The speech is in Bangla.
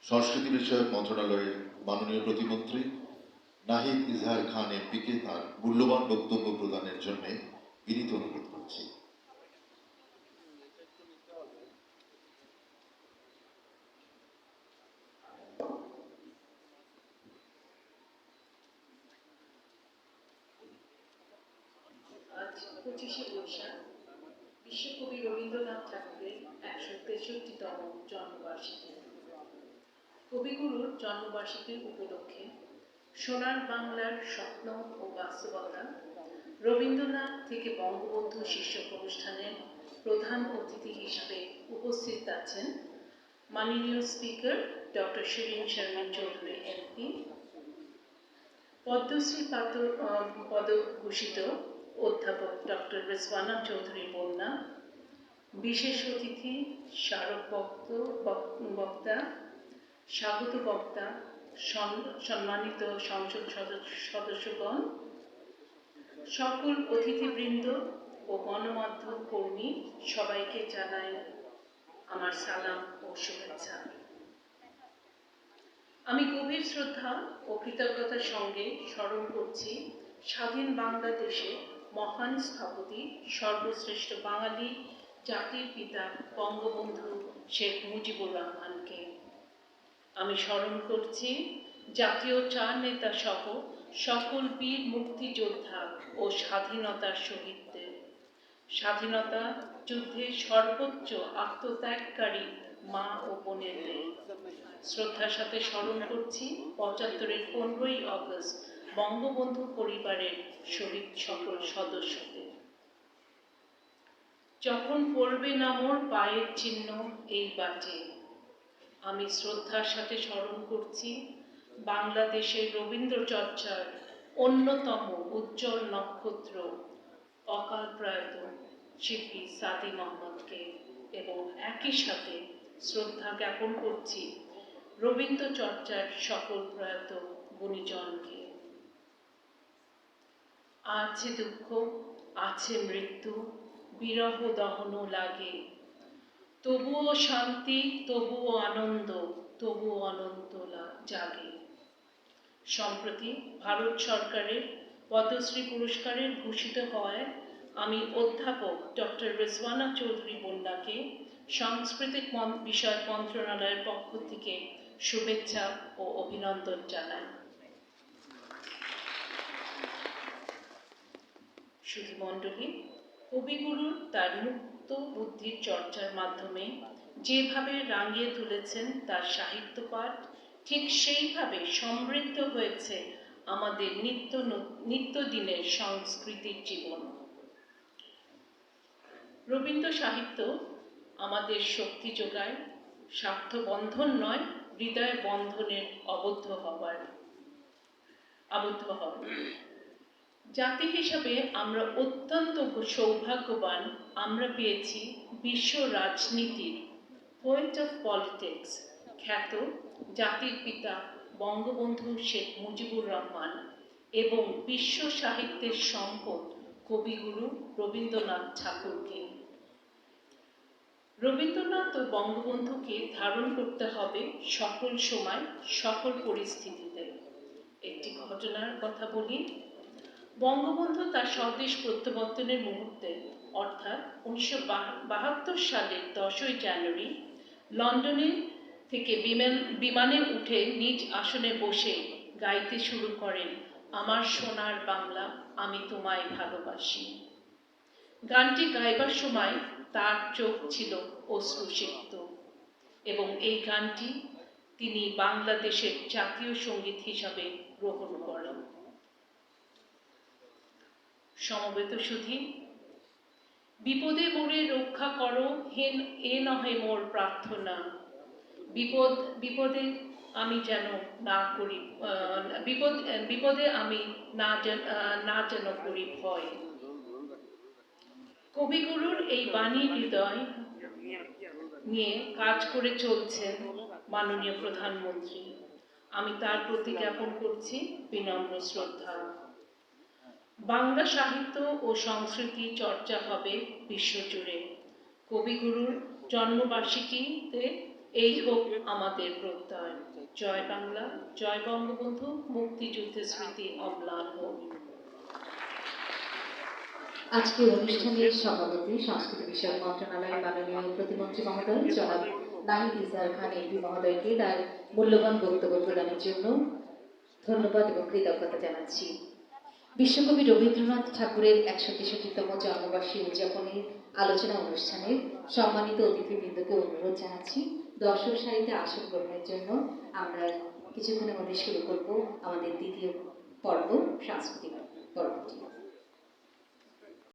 সংস্কৃতি বিষয়ক মন্ত্রণালয়ের মাননীয় প্রতিমন্ত্রী নাহিদ ইজহার খান এমপিকে তার মূল্যবান বক্তব্য প্রদানের জন্য বিনীত অনুরোধ করছি। আজ 25শে বৈশাখ বিশ্বকবি রবীন্দ্রনাথ ঠাকুরের 163তম জন্মবার্ষিকী। কবিগুরুর জন্মবার্ষিকীর উপলক্ষে সোনার বাংলার স্বপ্ন ও বাস্তবতা রবীন্দ্রনাথ থেকে বঙ্গবন্ধু শীর্ষক অনুষ্ঠানের প্রধান অতিথি হিসাবে উপস্থিত আছেন মাননীয় speaker doctor Shirin Sharmin Chowdhury MP, Padmashri পদভূষিত অধ্যাপক ডক্টর রিজওয়ানা চৌধুরী বন্যা, বিশেষ অতিথি, স্মারক বক্তা, স্বাগত বক্তা, সম্মানিত সংসদ সদস্যগণ, সকল অতিথিবৃন্দ ও গণমাধ্যম কর্মী, সবাইকে জানাই আমার সালাম ও শুভেচ্ছা। আমি গভীর শ্রদ্ধা ও কৃতজ্ঞতার সঙ্গে স্মরণ করছি স্বাধীন বাংলাদেশে মহান স্থপতি, সর্বশ্রেষ্ঠ বাঙালি জাতির পিতা বঙ্গবন্ধু শেখ মুজিবুর রহমানকে। আমি স্মরণ করছি জাতীয় চার নেতা সহ সকল বীর মুক্তিযোদ্ধা ও স্বাধীনতার শহীদদের, স্বাধীনতা যুদ্ধে সর্বোচ্চ আত্মত্যাগকারী মা ও বোনেদের। শ্রদ্ধার সাথে স্মরণ করছি 75-এর 15ই অগস্ট বঙ্গবন্ধু পরিবারের শহীদ সকল সদস্যদের। যখন পড়বে না মোর পায়ের চিহ্ন এই বাটে, আমি শ্রদ্ধার সাথে স্মরণ করছি বাংলাদেশের রবীন্দ্র চর্চার অন্যতম উজ্জ্বল নক্ষত্র অকাল প্রয়াত শিল্পী সাদি মোহাম্মদকে, এবং একই সাথে শ্রদ্ধা জ্ঞাপন করছি রবীন্দ্র চর্চার সকল প্রয়াত গুণীজনকে। আছে দুঃখ, আছে মৃত্যু, বিরহ দহন লাগে, তবুও শান্তি, তবুও আনন্দ, তবুও অনন্ত জাগে। সম্প্রতি ভারত সরকারের পদ্মশ্রী পুরস্কারে ভূষিত হওয়ায় আমি অধ্যাপক ডক্টর রিজওয়ানা চৌধুরী বন্যাকে সাংস্কৃতিক বিষয়ক মন্ত্রণালয়ের পক্ষ থেকে শুভেচ্ছা ও অভিনন্দন জানাই। সুধীমণ্ডলী, কবিগুরু তার মুক্ত বুদ্ধির চর্চার মাধ্যমে যেভাবে রাঙিয়ে তুলেছেন তার সাহিত্য পাঠ, ঠিক সেইভাবে সমৃদ্ধ হয়েছে আমাদের নিত্যদিনের সংস্কৃতির জীবন। রবীন্দ্র সাহিত্য আমাদের শক্তি যোগায়, স্বার্থ বন্ধন নয়, হৃদয় বন্ধনের আবদ্ধ হওয়ার। জাতি হিসাবে আমরা অত্যন্ত সৌভাগ্যবান, আমরা পেয়েছি বিশ্ব রাজনীতির পোয়েট অফ পলিটিক্স খ্যাত জাতির পিতা বঙ্গবন্ধু শেখ মুজিবুর রহমান এবং বিশ্ব সাহিত্যের সম্পদ কবিগুরু রবীন্দ্রনাথ ঠাকুরকে। রবীন্দ্রনাথ ও বঙ্গবন্ধুকে ধারণ করতে হবে সকল সময়, সকল পরিস্থিতিতে। একটি ঘটনার কথা বলি। বঙ্গবন্ধু তার স্বদেশ প্রত্যাবর্তনের মুহূর্তে অর্থাৎ 1972 সালের 10ই জানুয়ারি লন্ডনে থেকে বিমানে উঠে নিজ আসনে বসে গাইতে শুরু করেন আমার সোনার বাংলা আমি তোমায় ভালোবাসি। গানটি গাইবার সময় তার চোখ ছিল অশ্রুসিক্ত এবং এই গানটি তিনি বাংলাদেশের জাতীয় সঙ্গীত হিসাবে গ্রহণ করেন। সমবেত সুধী, বিপদে মোরে রক্ষা করো হেন এ নহে মোর প্রার্থনা, বিপদে আমি যেন না করি বিপদে আমি না যেন করি ভয়। কবিগুরুর এই বাণী হৃদয় নিয়ে কাজ করে চলছেন মাননীয় প্রধানমন্ত্রী। আমি তার প্রতি জ্ঞাপন করছি বিনম্র শ্রদ্ধা। বাংলা সাহিত্য ও সংস্কৃতি চর্চা হবে বিশ্বজুড়ে। কবিগুরুর জন্মবার্ষিকীতে এই হোক আমাদের প্রত্যয়। জয় বাংলা, জয় বঙ্গবন্ধু, মুক্তিযুদ্ধের স্মৃতি অম্লান হোক। আজকে অনুষ্ঠানের সভাপতি সংস্কৃতি বিষয়ক মন্ত্রণালয়ের মাননীয় প্রতিমন্ত্রী মহোদয় জনাব নাহিদ ইজহার খান এমপি মহোদয়কে তার মূল্যবান বক্তব্য প্রদানের জন্য ধন্যবাদ এবং কৃতজ্ঞতা জানাচ্ছি। বিশ্বকবি রবীন্দ্রনাথ ঠাকুরের 163তম জন্মবার্ষিকী উদযাপনের আলোচনা অনুষ্ঠানে সম্মানিত অতিথিবৃন্দকে অনুরোধ জানাচ্ছি দর্শক সারিতে আসন গ্রহণের জন্য। আমরা কিছুক্ষণের মধ্যে শুরু করব আমাদের দ্বিতীয় পর্ব, সাংস্কৃতিক পর্বটি।